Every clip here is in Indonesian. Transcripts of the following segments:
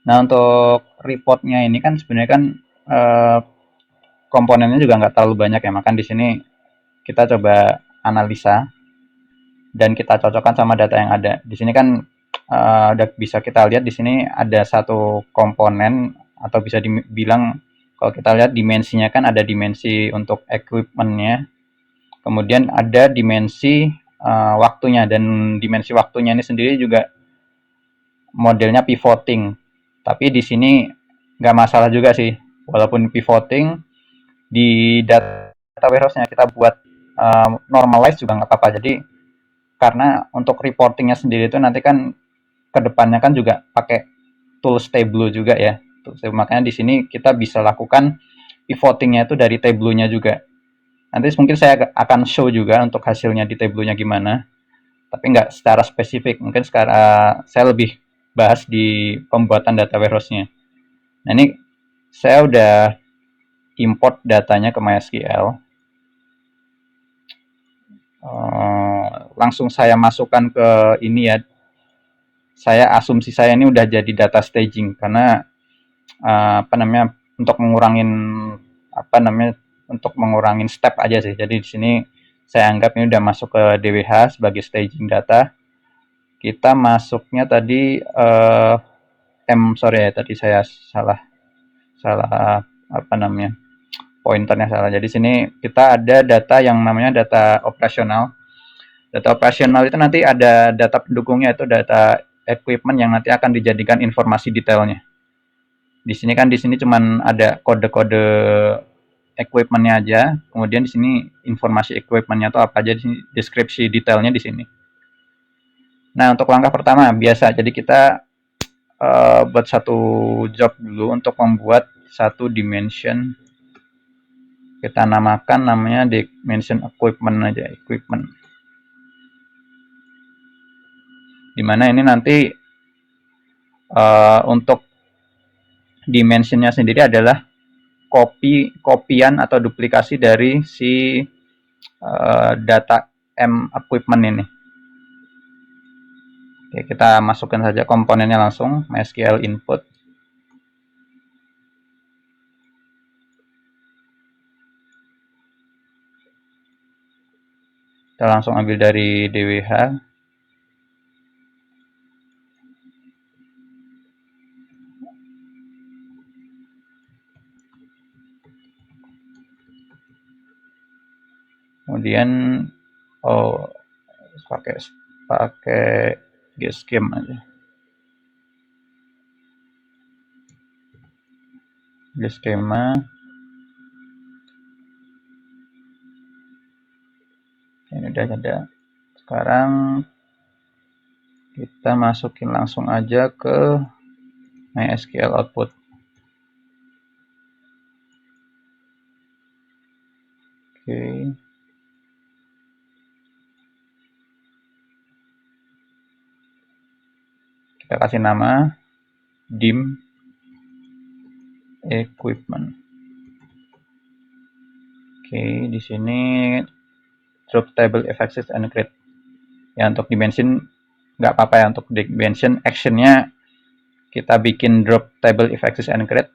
Nah, untuk reportnya ini kan sebenarnya kan eh, komponennya juga nggak terlalu banyak ya, makan di sini kita coba analisa dan kita cocokkan sama data yang ada. Di sini kan udah bisa kita lihat di sini ada satu komponen atau bisa dibilang kalau kita lihat dimensinya kan ada dimensi untuk equipmentnya, kemudian ada dimensi waktunya dan dimensi waktunya ini sendiri juga modelnya pivoting. Tapi di sini nggak masalah juga sih, walaupun pivoting di data warehouse-nya kita buat normalize juga nggak apa-apa. Jadi karena untuk reportingnya sendiri itu nanti kan kedepannya kan juga pakai tools Tableau juga ya. Makanya di sini kita bisa lakukan pivotingnya itu dari Tableau-nya juga. Nanti mungkin saya akan show juga untuk hasilnya di Tableau-nya gimana, tapi nggak secara spesifik. Mungkin sekarang saya lebih bahas di pembuatan data warehouse-nya. Nah ini saya udah import datanya ke MySQL. Langsung saya masukkan ke ini ya. Saya asumsi saya ini udah jadi data staging karena apa namanya untuk mengurangin apa namanya untuk mengurangin step aja sih. Jadi di sini saya anggap ini udah masuk ke DWH sebagai staging data. Kita masuknya tadi sorry ya tadi saya salah salah apa namanya pointernya salah. Jadi sini kita ada data yang namanya data operasional. Data operasional itu nanti ada data pendukungnya itu data equipment yang nanti akan dijadikan informasi detailnya. Di sini cuman ada kode-kode equipmentnya aja. Kemudian di sini informasi equipmentnya itu apa aja di sini, deskripsi detailnya di sini. Nah, untuk langkah pertama biasa. Jadi kita buat satu job dulu untuk membuat satu dimension. Kita namakan namanya dimension equipment aja, equipment. Dimana ini nanti untuk dimensionnya sendiri adalah kopian atau duplikasi dari si data M equipment ini. Oke, kita masukkan saja komponennya langsung, MySQL input. Kita langsung ambil dari DWH. Kemudian oh pakai pakai gschem aja. Schema. Ini udah ada. Sekarang kita masukin langsung aja ke MySQL output. Oke. Kita kasih nama dim equipment. Oke, di sini drop table effects and create. Ya untuk dimension nggak apa-apa ya, untuk dimension actionnya kita bikin drop table effects and create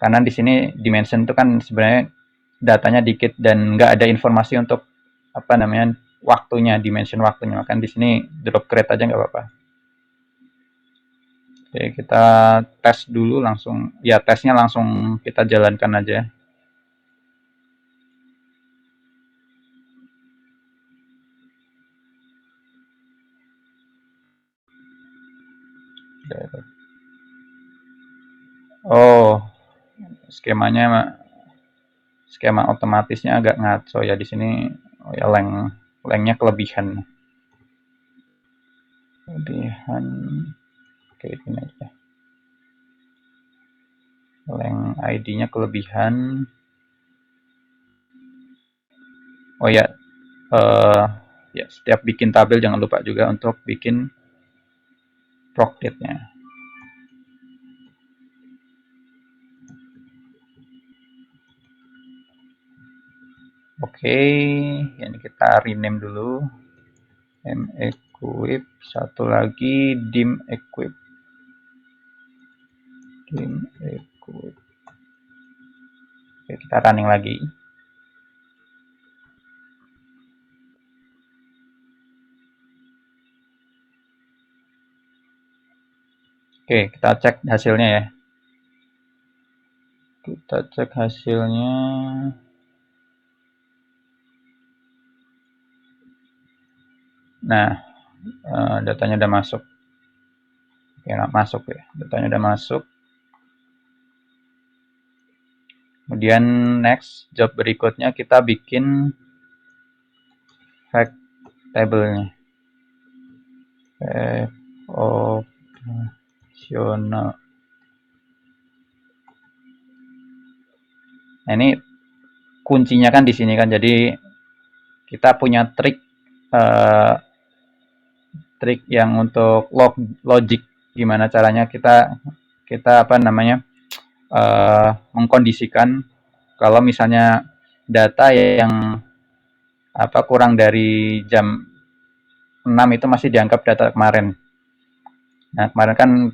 karena di sini dimension itu kan sebenarnya datanya dikit dan nggak ada informasi untuk apa namanya waktunya, dimension waktunya, makanya di sini drop create aja nggak apa-apa. Oke, kita tes dulu langsung ya, tesnya langsung kita jalankan aja. Oh, skemanya skema otomatisnya agak ngaco ya di sini. Oh ya, lengnya kelebihan. Kelebihan kayak gini aja. Length ID-nya kelebihan. Oh ya, ya setiap bikin tabel jangan lupa juga untuk bikin procdate-nya. Oke, ini kita rename dulu. mequip, satu lagi dim equip. Game equip. Oke, kita running lagi. Oke, kita cek hasilnya ya. Kita cek hasilnya. Nah, datanya udah masuk. Oke, masuk ya. Datanya udah masuk. Kemudian next, job berikutnya kita bikin fact table-nya. Operasional. Nah, ini kuncinya kan di sini kan. Jadi kita punya trik yang untuk logic gimana caranya kita apa namanya mengkondisikan kalau misalnya data yang kurang dari jam 6 itu masih dianggap data kemarin. Nah, kemarin kan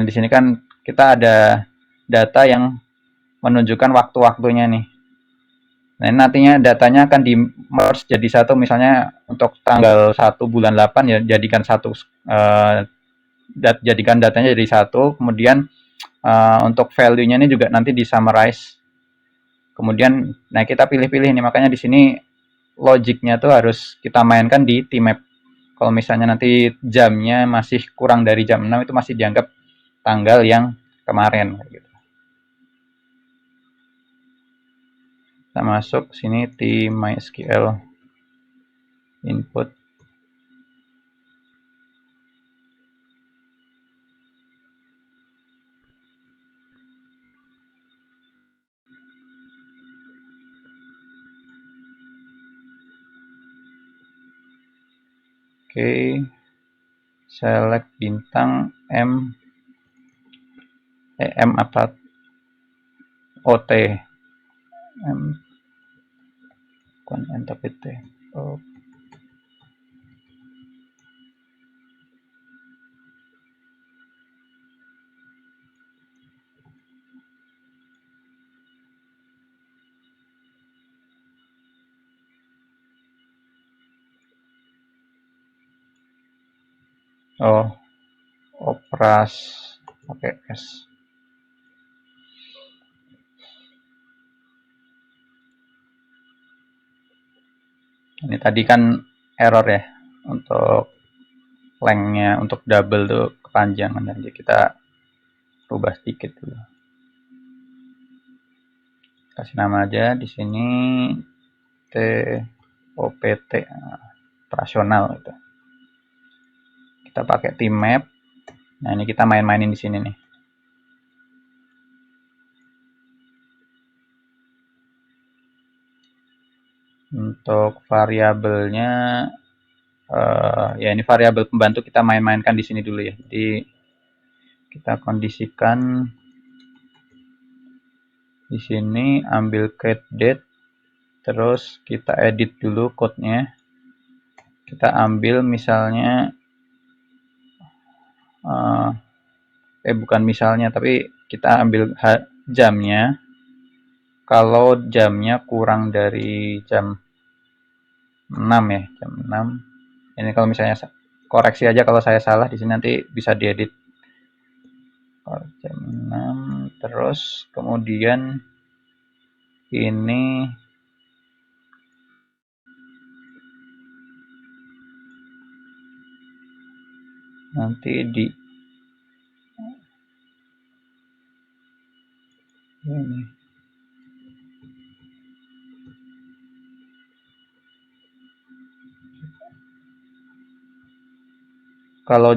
di sini kan kita ada data yang menunjukkan waktu-waktunya nih. Nah, nantinya datanya akan di merge jadi satu, misalnya untuk tanggal 1 bulan 8 ya jadikan satu, jadikan datanya jadi satu, kemudian untuk value-nya ini juga nanti di summarize. Kemudian nah kita pilih-pilih nih, makanya di sini logiknya tuh harus kita mainkan di tmap. Kalau misalnya nanti jamnya masih kurang dari jam 6 itu masih dianggap tanggal yang kemarin gitu. Kita masuk sini di MySQL input. Oke, select bintang M apa OT M bukan N tapi T. Opras pakai S. Ini tadi kan error ya untuk lengthnya, untuk double tuh kepanjangan, jadi kita rubah sedikit dulu. Kasih nama aja di sini TOPT operasional gitu. Kita pakai tmap. Nah, ini kita main-mainin di sini nih. Untuk variabelnya ya ini variabel pembantu kita main-mainkan di sini dulu ya. Jadi kita kondisikan di sini, ambil create date, terus kita edit dulu code-nya. Kita ambil misalnya bukan misalnya, tapi kita ambil jamnya. Kalau jamnya kurang dari jam 6 ya, jam 6. Ini kalau misalnya koreksi aja kalau saya salah, di sini nanti bisa diedit. Jam 6, terus kemudian ini nanti di ini. Kalau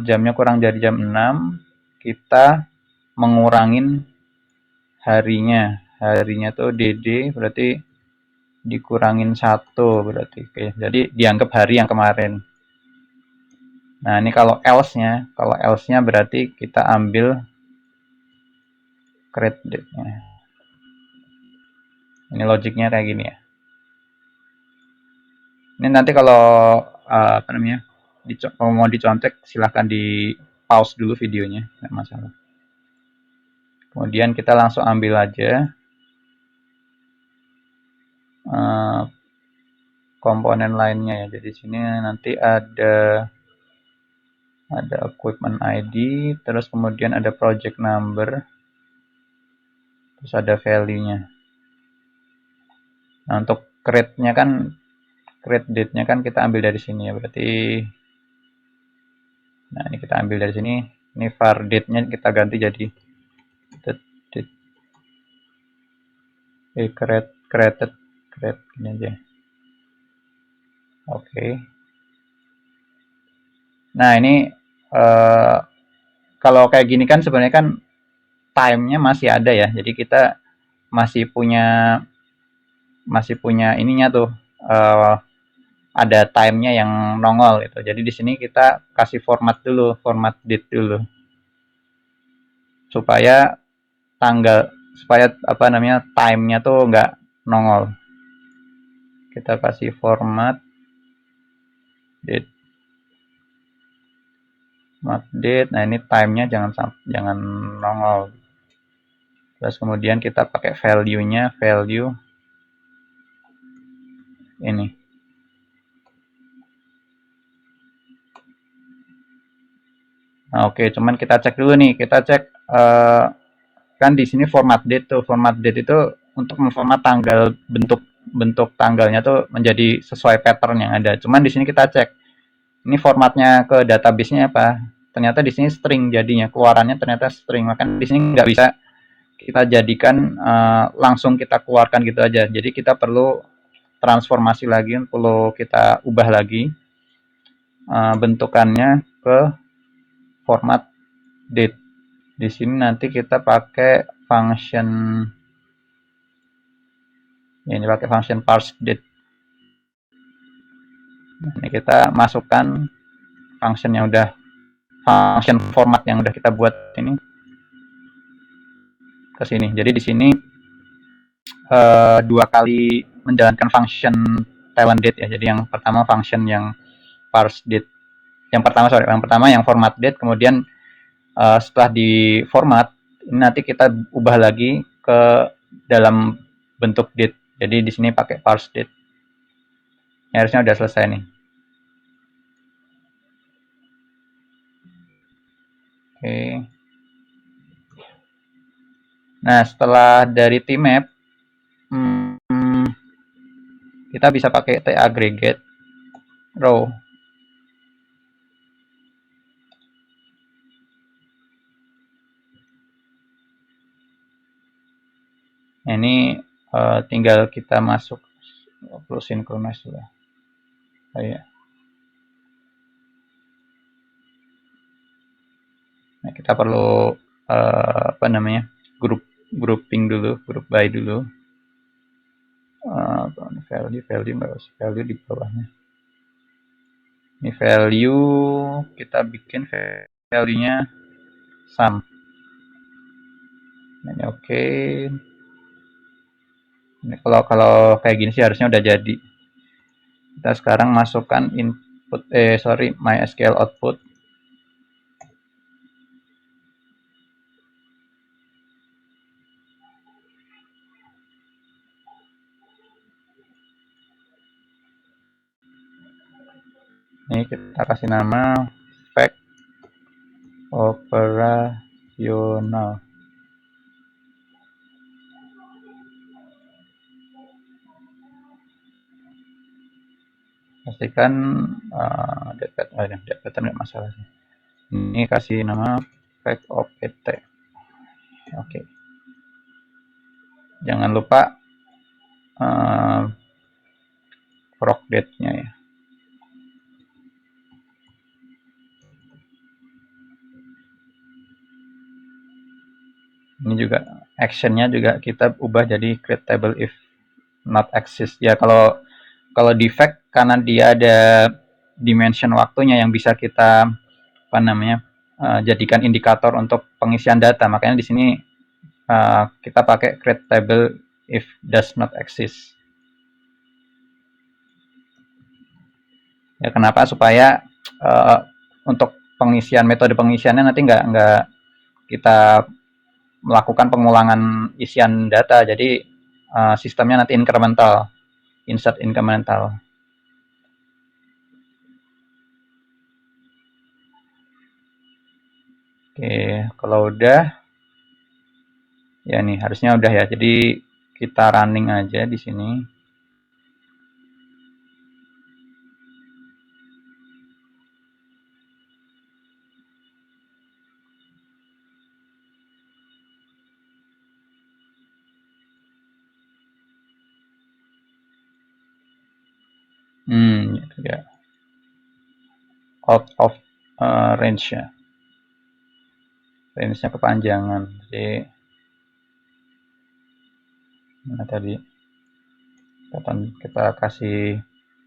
jamnya kurang dari jam 6, kita mengurangin harinya. Harinya tuh DD berarti dikurangin 1 berarti. Oke, jadi dianggap hari yang kemarin. Nah, ini kalau else-nya berarti kita ambil create date-nya. Ini logiknya kayak gini ya. Ini nanti kalau mau dicontek silahkan pause dulu videonya, nggak masalah. Kemudian kita langsung ambil aja komponen lainnya ya. Jadi sini nanti ada equipment ID, terus kemudian ada project number, terus ada value-nya. Nah, untuk create-nya kan, create date-nya kan kita ambil dari sini ya, berarti nah ini kita ambil dari sini. Ini var date-nya kita ganti jadi date, create ini aja. Oke. Nah, ini kalau kayak gini kan sebenarnya kan time-nya masih ada ya. Jadi kita masih punya ininya tuh, ada time-nya yang nongol gitu. Jadi di sini kita kasih format dulu, format date dulu. Supaya time-nya tuh nggak nongol. Kita kasih format date. Nah ini time-nya jangan nongol. Terus kemudian kita pakai value-nya, value ini. Nah, oke, cuman kita cek dulu nih, kita cek kan di sini format date tuh, format date itu untuk memformat tanggal, bentuk tanggalnya tuh menjadi sesuai pattern yang ada. Cuman di sini kita cek ini formatnya ke database-nya apa. Ternyata di sini string jadinya, keluarannya ternyata string. Makanya di sini nggak bisa kita jadikan langsung kita keluarkan gitu aja. Jadi kita perlu transformasi lagi, perlu kita ubah lagi bentukannya ke format date. Di sini nanti kita pakai function ini, pakai function parse date. Nah, ini kita masukkan function format yang udah kita buat ini ke sini. Jadi di sini dua kali menjalankan function Taiwan date ya. Jadi yang pertama function yang parse date. Yang pertama yang format date, kemudian setelah di format ini nanti kita ubah lagi ke dalam bentuk date. Jadi di sini pakai parse date. Ini harusnya udah selesai nih. Oke. Nah, setelah dari tmap kita bisa pakai taggregate row. Nah, ini tinggal kita masuk, perlu synchronize dulu. Oh, iya. Nah, kita perlu grouping dulu, group by dulu. Value di bawahnya. Ini value, kita bikin value-nya sum. Ini oke. Ini kalau kayak gini sih harusnya udah jadi. Kita sekarang masukkan input MySQL output. Ini kita kasih nama fact operasional. Pastikan date pattern nggak masalah. Ini kasih nama fact opt. Oke. Jangan lupa proc date-nya ya. Ini juga action-nya juga kita ubah jadi create table if not exist. Ya kalau di fact karena dia ada dimension waktunya yang bisa kita jadikan indikator untuk pengisian data. Makanya di sini kita pakai create table if does not exist. Ya kenapa? Supaya untuk metode pengisiannya nanti nggak kita melakukan pengulangan isian data, jadi sistemnya nanti incremental, insert incremental. Oke, kalau udah ya nih harusnya udah ya, jadi kita running aja di sini. Gitu ya. Out of range ya. Range-nya kepanjangan. Jadi mana tadi? Kita kasih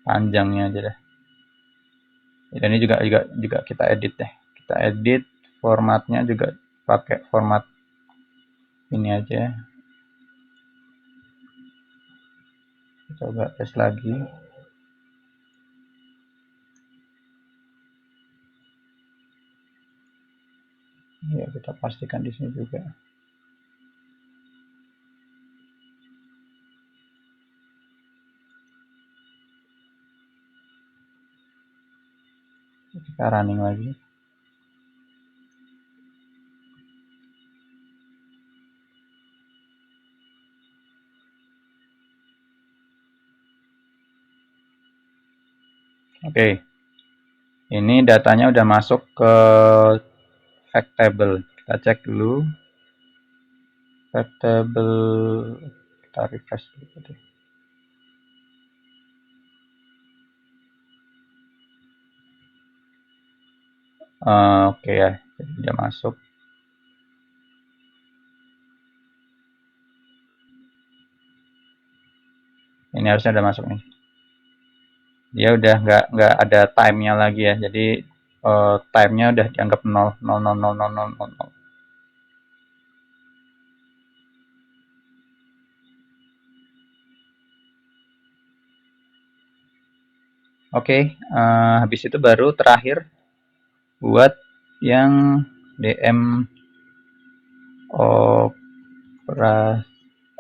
panjangnya aja deh. Dan ini juga kita edit deh. Kita edit formatnya juga pakai format ini aja. Coba tes lagi. Ya, kita pastikan di sini juga. Kita running lagi. Oke. Ini datanya udah masuk ke fact table. Kita cek dulu. Fact table, kita refresh dulu deh. Oke ya, jadi udah masuk. Ini harusnya udah masuk nih. Dia udah nggak ada time-nya lagi ya. Jadi time-nya udah dianggap 0, 0, 0, 0, 0, 0, 0. Oke, habis itu baru terakhir buat yang DM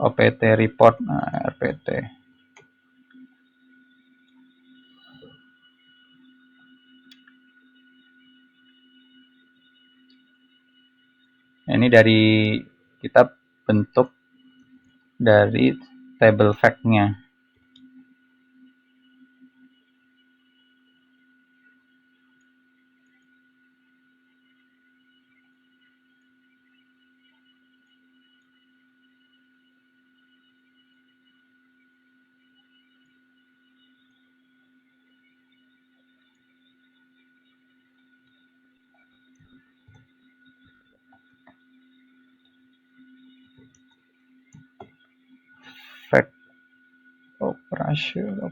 OPT report, RPT. Ini dari kita bentuk dari table fact-nya. Fact operasional.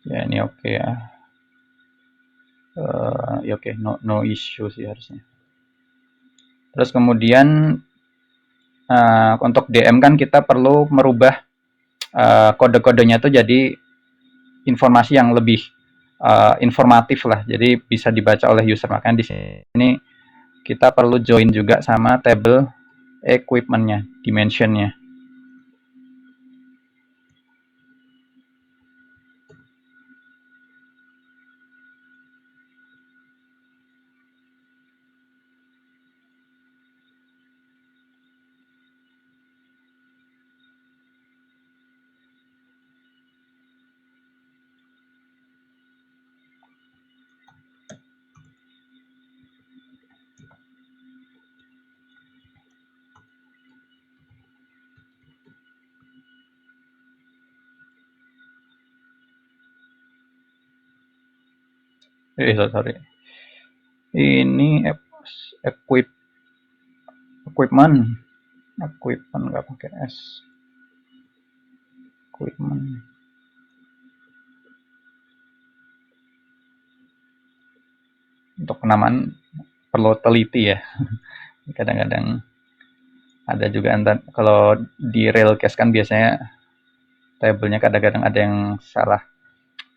Ya ini oke ya. Ya oke, no issue sih harusnya. Terus kemudian untuk DM kan kita perlu merubah kode-kodenya tuh jadi informasi yang lebih informatif lah, jadi bisa dibaca oleh user. Makanya di sini kita perlu join juga sama table equipment-nya, dimension-nya. Sorry. Ini equipment nggak pakai S. Equipment. Untuk penamaan perlu teliti ya. Kadang-kadang ada juga kalau di Railcast kan biasanya tabelnya kadang-kadang ada yang salah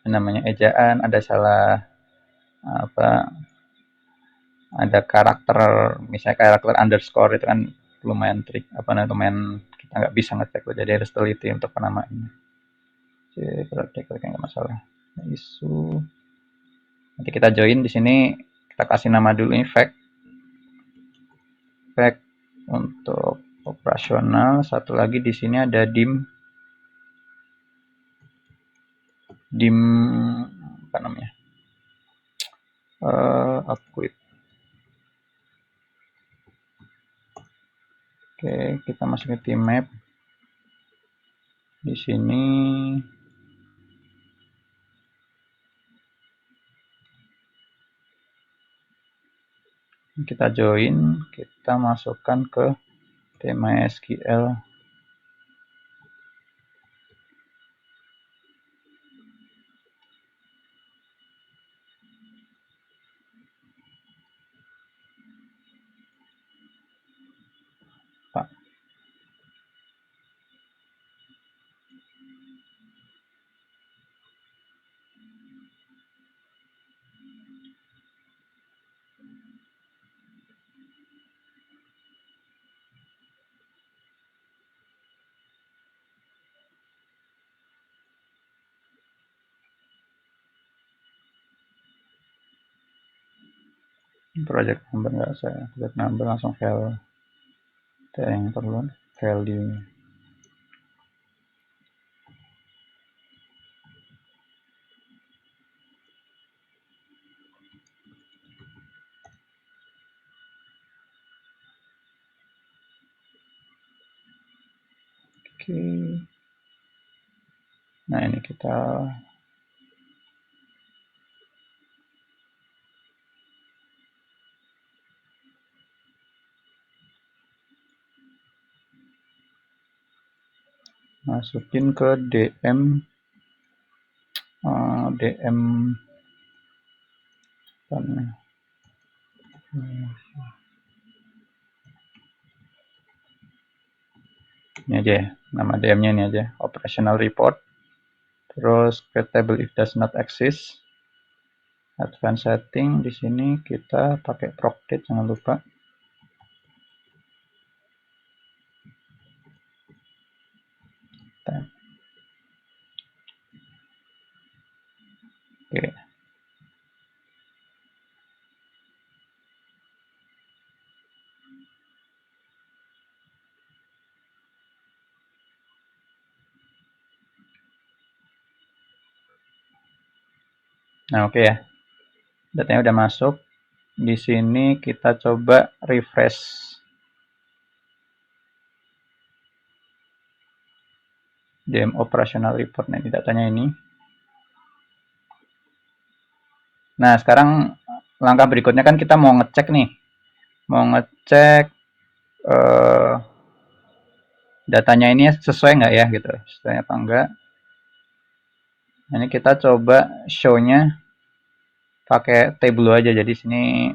namanya ejaan, ada salah apa, ada karakter, misalnya karakter underscore itu kan lumayan trik apa namanya, lumayan kita nggak bisa ngecek, jadi harus teliti untuk penamaannya. Oke, project nggak masalah. Isu nanti kita join di sini, kita kasih nama dulu ini fact untuk operasional. Satu lagi di sini ada dim apa namanya, equip. Oke, kita masukin tim map di sini. Kita join, kita masukkan ke tema SQL. Pak. Project number nggak saya, project number langsung file yang perlu value. Oke, nah ini kita masukin ke DM DM ini aja ya, nama DM-nya ini aja, operational report. Terus create table if does not exist. Advanced setting di sini kita pakai procdate, jangan lupa. Oke. Nah, oke ya. Datanya udah masuk. Di sini kita coba refresh DM operational report. Nah, ini datanya ini. Nah, sekarang langkah berikutnya kan kita mau ngecek nih. Mau ngecek datanya ini sesuai nggak ya gitu. Sesuai apa enggak. Nah, ini kita coba show-nya pakai Tableau aja. Jadi sini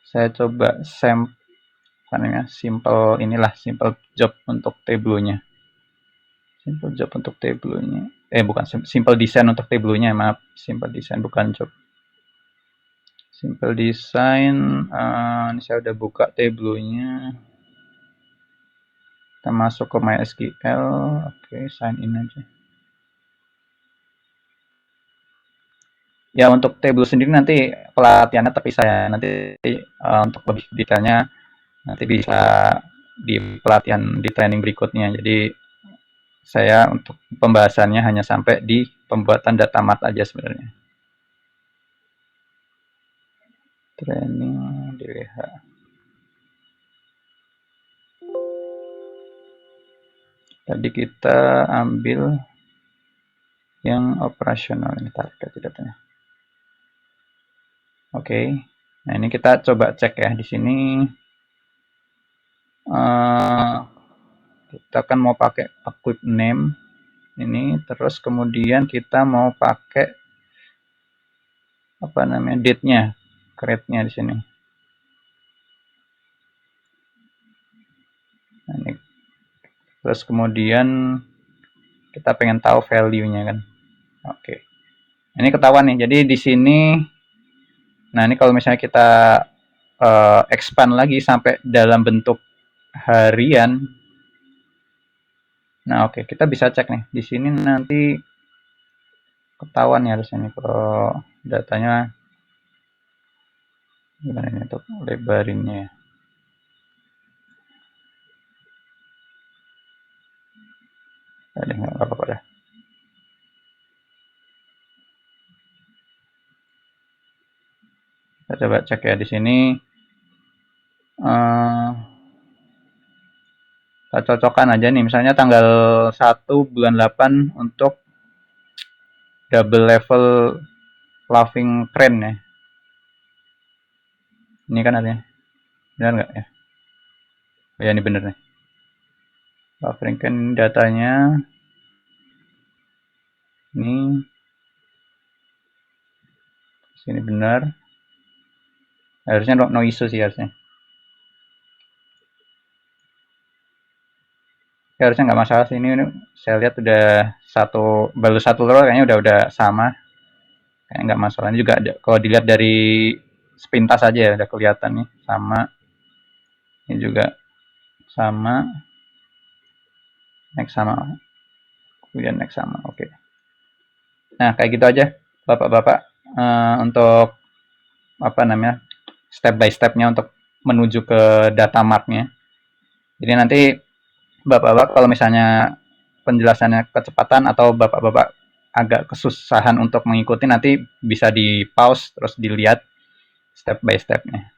saya coba simple inilah, simple job untuk Tableau-nya. Simple job untuk Tableau-nya. Bukan simple design untuk Tableau-nya, maaf. Simple design bukan job. Simple design, ini saya udah buka Tableau-nya. Kita masuk ke MySQL. Oke, sign in aja. Ya, untuk Tableau sendiri nanti pelatihannya terpisah ya. Nanti untuk lebih detailnya nanti bisa di pelatihan di training berikutnya. Jadi saya untuk pembahasannya hanya sampai di pembuatan data mart aja sebenarnya. Training DWH. Tadi kita ambil yang operasional, ini target datanya. Oke, nah ini kita coba cek ya di sini. Kita kan mau pakai equip name ini, terus kemudian kita mau pakai apa namanya date-nya, create-nya di sini. Terus kemudian kita pengen tahu value-nya kan. Oke. Ini ketahuan nih. Jadi di sini, nah ini kalau misalnya kita expand lagi sampai dalam bentuk harian. Nah, oke, kita bisa cek nih. Di sini nanti ketahuan ya harusnya nih kalau datanya gimana ini untuk lebarinnya ya. Ada nggak apa-apa dah. Kita coba cek ya di sini. Kita cocokkan aja nih, misalnya tanggal 1 bulan 8 untuk double level laughing crane ya. Ini kan artinya benar nggak ya? Oh ya, ini bener nih. Laughing crane datanya ini sini benar. Harusnya no issue sih harusnya. Ya, harusnya nggak masalah sih, ini saya lihat udah baru satu row kayaknya udah sama, kayak nggak masalah. Ini juga ada, kalau dilihat dari sepintas aja ya udah kelihatan nih sama. Ini juga sama, next sama, kemudian next sama. Oke. Nah kayak gitu aja bapak-bapak, untuk apa namanya, step by stepnya untuk menuju ke data marknya. Jadi nanti bapak-bapak kalau misalnya penjelasannya kecepatan atau bapak-bapak agak kesusahan untuk mengikuti, nanti bisa di pause terus dilihat step by stepnya.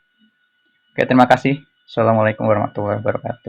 Oke, terima kasih. Assalamualaikum warahmatullahi wabarakatuh.